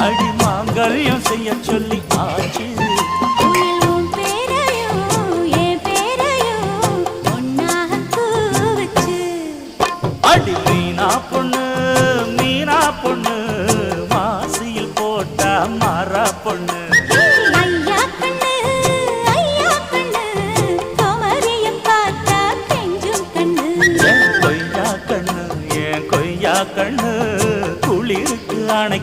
அடி மாங்கல்யம் செய்ய சொல்லி ஆச்சு. அடி மீனா பொண்ணு மீனா பொண்ணு மாசியில் போட்டா மாறா பொண்ணு. கொய்யா கண்ணு குளிருக்கு அணை